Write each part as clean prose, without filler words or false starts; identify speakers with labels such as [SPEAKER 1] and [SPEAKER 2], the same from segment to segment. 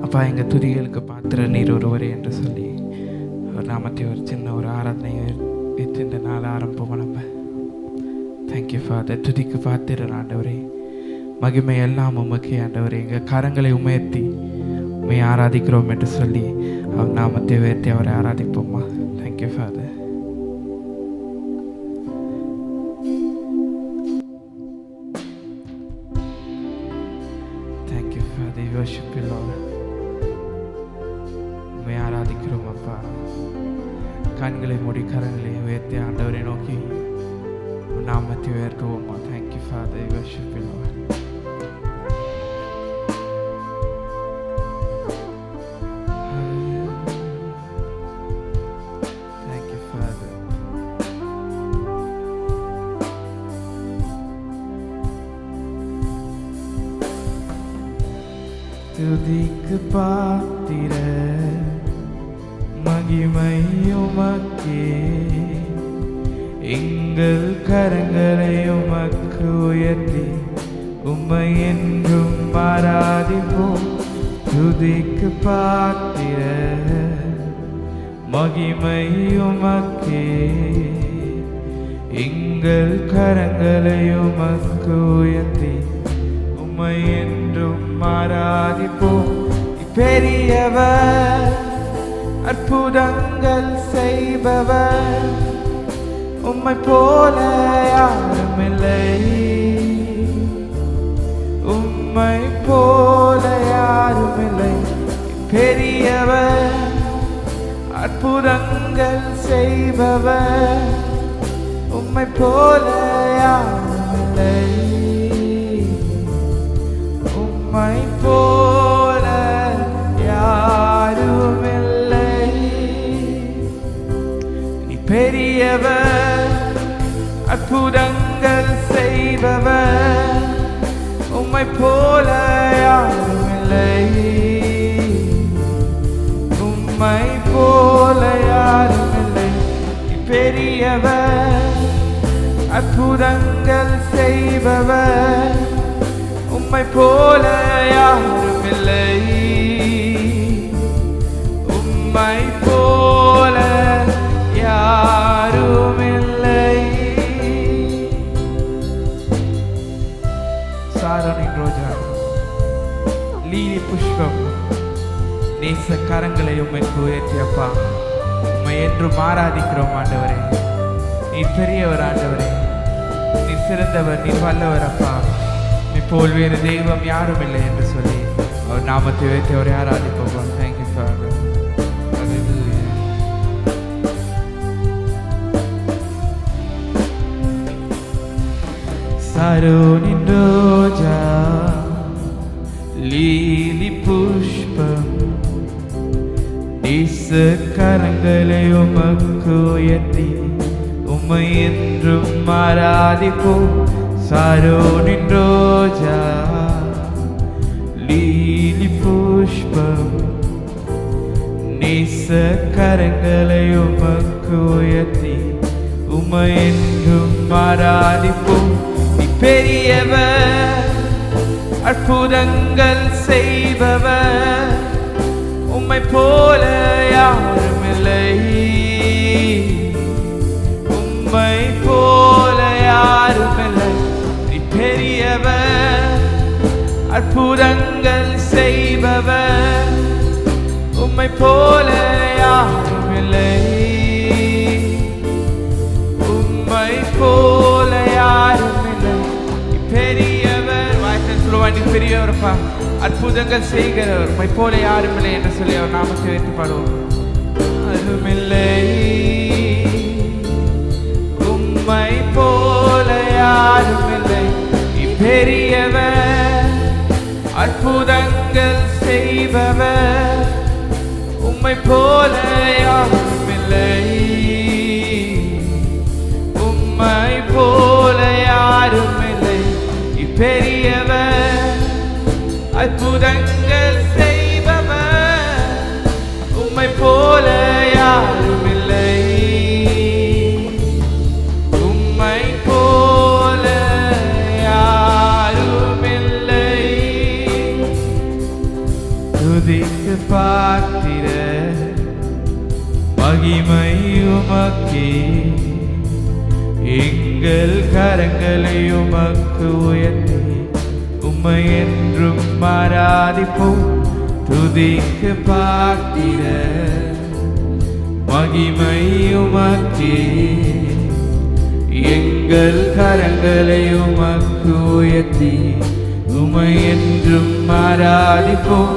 [SPEAKER 1] அப்பா, எங்கள் துதிகளுக்கு பாத்திர நீர் ஒருவரே என்று சொல்லி ஒரு நாமத்தை ஒரு சின்ன ஒரு ஆராதனையை வைத்து இந்த நாள் ஆரம்பம் நம்ம. Thank you father. துதிக்கு பாத்திர ஆண்டவரே, மகிமை எல்லாம் உமக்கு ஆண்டவரே. எங்கள் கரங்களை உயர்த்தி உண்மை ஆராதிக்கிறோம் என்று சொல்லி அவர் நாமத்தை உயர்த்தி அவரை ஆராதிப்போம்மா. Thank you father. Thank you father. worship you Lord. உண்மை ஆராதிக்கிறோம் அப்பா. கண்களை மூடி கரங்களை உயர்த்தி ஆண்டவரை நோக்கி நாமத்தை உயர்த்துவோம்மா. Thank you father. worship you Lord. துதிக்கு பாத்திர மகிமை உமக்கே, எங்கள் கரங்களை உமக்கு உயர்த்தி உம்மை என்றும் ஆராதிப்போம். துதிக்கு பாத்திர மகிமை உமக்கே, எங்கள் கரங்களை உமக்கு உயர்த்தி உம்மை என்றும் ஆராதிப்போம். பெரியவர், அற்புதங்கள் செய்பவர், உம்மை போல யாருமில்லை, உம்மை போல யாருமில்லை. பெரியவர், அற்புதங்கள் செய்பவர், உம்மை போல யாருமில்லை, உம்மை போல யாருமில்லை. நீ பெரியவர், அற்புதங்கள் செய்பவர், உம்மை போல யாருமில்லை, உம்மை போல யாருமில்லை. நீ பெரியவர், அற்புதங்கள் செய்பவர், உம்மை போல யாருமில்லை, உம்மை போல யாருமில்லை. சாரோனின் ரோஜா, லீலி புஷ்பம், நேச கரங்களை உம்மைக்கு உயர்த்தியப்பா உம்மை என்றும் ஆராதிக்கிறோம் ஆண்டவரே. நீ பெரியவர் ஆண்டவரே, நீ சிறந்தவர், நீ வல்லவர் அப்பா. போல் வேறு தெய்வம் யாரும் இல்லை என்று சொல்லி அவர் நாமத்தை வைத்து அவரை ஆராதிப்போம். Thank you father. சாரோனின் ரோஜா, லீலி புஷ்பம், நேச கரங்களை உமக்கு உயர்த்தி உம்மை என்றும் ஆராதிப்போம். சாரோனின் ரோஜா, லீலி புஷ்பம், நேச கரங்களை உமக்கு உயர்த்தி உம்மை என்றும் ஆராதிப்போம். நீ பெரியவர், அற்புதங்கள் செய்பவர், உம்மை போல யாருமில்லை, உம்மை போல யாருமில்லை. பெரியவர், அற்புதங்கள் செய்பவர், உம்மை போல யாருமில்லை, உம்மை போல யாருமில்லை. பெரியவர், வாய்ஸ் சொல்லுவாங்க, பெரியவர்ப்பா, அற்புதங்கள் செய்கிறவர், உம்மை போல யாருமில்லை என்று சொல்லி அவர் நாமத்தை வைத்து பாடுவோம். யாருமில்லை, உம்மை போல யாருமில்லை. பெரியவர், அற்புதங்கள் செய்பவர், உம்மை போல யாருமில்லை, உம்மை போல யாருமில்லை. பெரியவர், அற்புதங்கள் செய்பவர், உம்மை போல யாருமில்லை, உம்மை போல யாருமில்லை. துதிக்கு பாத்திர மகிமை உமக்கே. எங்கள் கரங்களை உமக்கு உயர்த்தி உம்மை என்றும் ஆராதிப்போம். துதிக்கு பாத்திர மகிமை உமக்கே. எங்கள் கரங்களை உமக்கு உயர்த்தி உம்மை என்றும் ஆராதிப்போம்.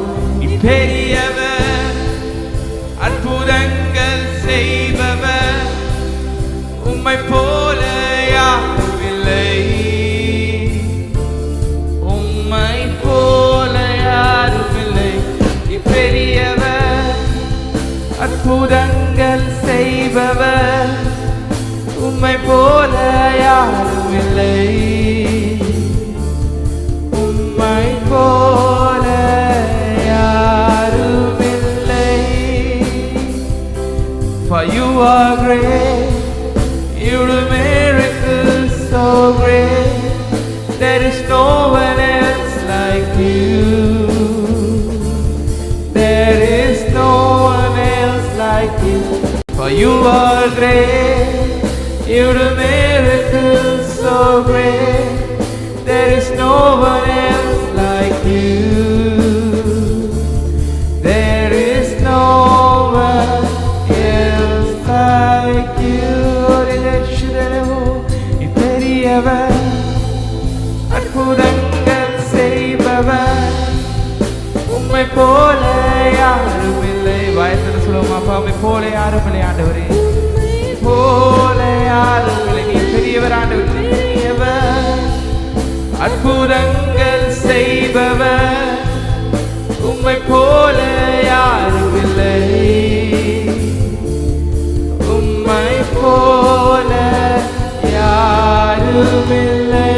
[SPEAKER 1] பெரியவர், அற்புதங்கள் செய்பவர், உம்மை போல யாரும் இல்லை. உம்மை போல யாரும் இல்லை. பெரியவர், அற்புதங்கள் செய்பவர், உம்மை போல யாரும் இல்லை. உம்மை போல யாரும் இல்லை. For you are great, you do miracles so great. There is no one else like you. There is no one else like you. For you are great, you do miracles so great. There is no one else like you. There is no one else like you. பெரியவர், அற்புதங்கள் செய்பவர், உம்மை போல யாரும் இல்லை. வாயத்தில் சொல்லுவோம், அப்பா உம்மை போல யாரும் இல்லை ஆண்டவரே. போல யாரும் இல்லை. நீ பெரியவர் ஆண்டவர். பெரியவர், அற்புதங்கள் செய்பவர், உம்மை போல யாரும் இல்லை. உம்மை போல யாரும் இல்லை.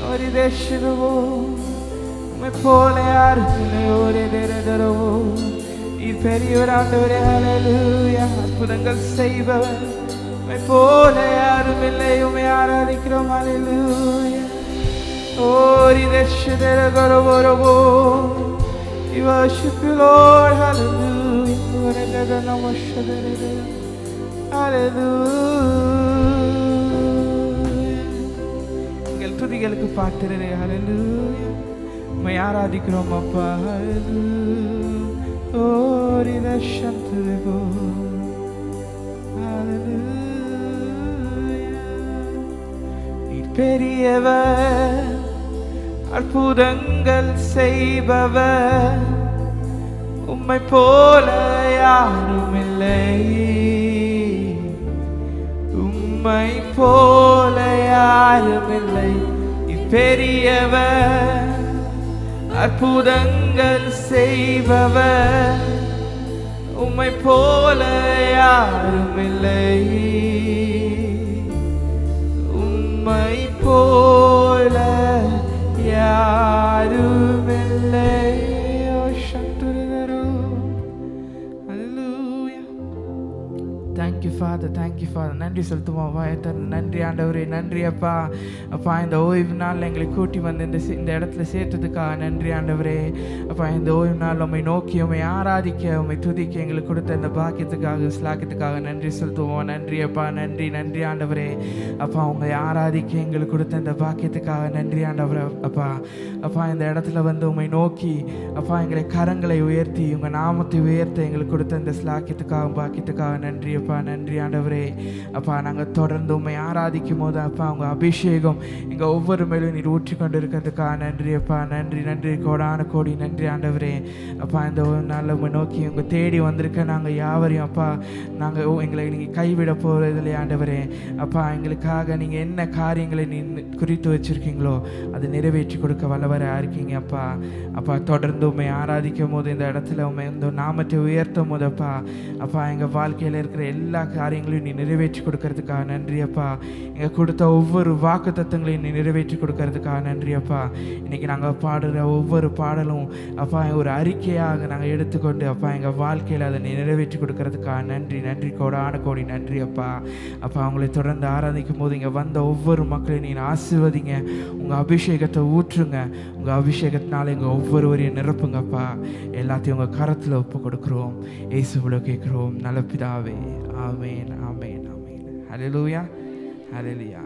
[SPEAKER 1] ஒரு தேசவோ உம்மை போல யாரும் இல்லை. ஒரு தேரதரவோ பெரியவர் ஆண்டவரே. ஹல்லேலூயா. அற்புதங்கள் செய்பவர், உம்மை போல யாரும் இல்லை. உம்மை ஆராதிக்கிறோம். ஹல்லேலூயா. ஓரி தேசதரகரவரவோ. We worship you, Lord. Hallelujah. Hallelujah. எங்கள் துதிகளுக்கு பாத்திரரே. ஹல்லேலூயா. உம்மை ஆராதிக்கிறோம் அப்பா. ஹல்லேலூயா. ஓரி தேசதரகோ. பெரியவர், அற்புதங்கள் செய்பவர், உம்மை போல யாரும் இல்லை. உம்மை போல யாரும் இல்லை. பெரியவர், அற்புதங்கள் செய்பவர், உம்மை போல யாரும் இல்லை. உம்மை போல யாரும் இல்லை. Thank you Father, thank you Father. நன்றி செலுத்துவோம் வாயத்தர். நன்றி ஆண்டவரே. நன்றி அப்பா. அப்பா இந்த ஓய்வு நாள் எங்களை கூட்டி வந்து இந்த இடத்துல சேர்த்ததுக்காக நன்றி ஆண்டவரே. அப்பா இந்த ஓய்வு நாள் உம்மை நோக்கி உம்மை ஆராதிக்க உம்மை துதிக்க எங்களுக்கு கொடுத்த இந்த பாக்கியத்துக்காக ஸ்லாக்கியத்துக்காக நன்றி செலுத்துவோம். நன்றி அப்பா. நன்றி நன்றி ஆண்டவரே. அப்பா உங்களை ஆராதிக்க எங்களுக்கு கொடுத்த இந்த பாக்கியத்துக்காக நன்றி ஆண்டவரே. அப்பா அப்பா இந்த இடத்துல வந்து உம்மை நோக்கி அப்பா எங்களை கரங்களை உயர்த்தி உங்கள் நாமத்தை உயர்த்த எங்களுக்கு கொடுத்த இந்த ஸ்லாக்கியத்துக்காக பாக்கியத்துக்காக நன்றி அப்பா. நன்றி ஆண்டவரே. அப்பா நாங்கள் தொடர்ந்து உம்மை ஆராதிக்கும் போது அப்பா உங்கள் அபிஷேகம் எங்கள் ஒவ்வொரு மேலும் நீர் ஊற்றி கொண்டு இருக்கிறதுக்காக நன்றி அப்பா. நன்றி நன்றி கோடான கோடி நன்றி ஆண்டவரே. அப்பா இந்த ஒரு நாளில் உம்மை நோக்கி உங்கள் தேடி வந்திருக்க நாங்கள் யாவரையும் அப்பா நாங்கள் எங்களை நீங்கள் கைவிட போகிறது இல்லையா ஆண்டவரே. அப்பா எங்களுக்காக நீங்கள் என்ன காரியங்களை நீ குறித்து வச்சுருக்கீங்களோ அதை நிறைவேற்றி கொடுக்க வல்லவராக இருக்கீங்க அப்பா. அப்பா தொடர்ந்து உம்மை ஆராதிக்கும் போது இந்த இடத்துல உம்மை இந்த நாமத்தை உயர்த்தும் போது அப்பா அப்பா எங்கள் வாழ்க்கையில் இருக்கிற எல்லா காரியங்களையும் நீ நிறைவேற்றி கொடுக்கறதுக்காக நன்றி அப்பா. எங்கள் கொடுத்த ஒவ்வொரு வாக்கு தத்தங்களையும் நீ நிறைவேற்றி கொடுக்கறதுக்காக நன்றி அப்பா. இன்றைக்கி நாங்கள் பாடுற ஒவ்வொரு பாடலும் அப்பா ஒரு அறிக்கையாக நாங்கள் எடுத்துக்கொண்டு அப்பா எங்கள் வாழ்க்கையில் அதை நீ நிறைவேற்றி கொடுக்கறதுக்காக நன்றி. நன்றி, கோடான கோடி நன்றி அப்பா. அப்பா அவங்களை தொடர்ந்து ஆராதிக்கும் போது இங்கே வந்த ஒவ்வொரு மக்களையும் நீ ஆசீர்வதிங்க. உங்கள் அபிஷேகத்தை ஊற்றுங்க. உங்கள் அபிஷேகத்தினால எங்கள் ஒவ்வொருவரையும் நிரப்புங்கப்பா. எல்லாத்தையும் உங்கள் கரத்தில் ஒப்பு கொடுக்குறோம். இயேசுவுல கேட்குறோம் நல்ல பிதாவே. ஆமேன், ஆமேன், ஆமேன். ஹல்லேலூயா, ஹல்லேலூயா.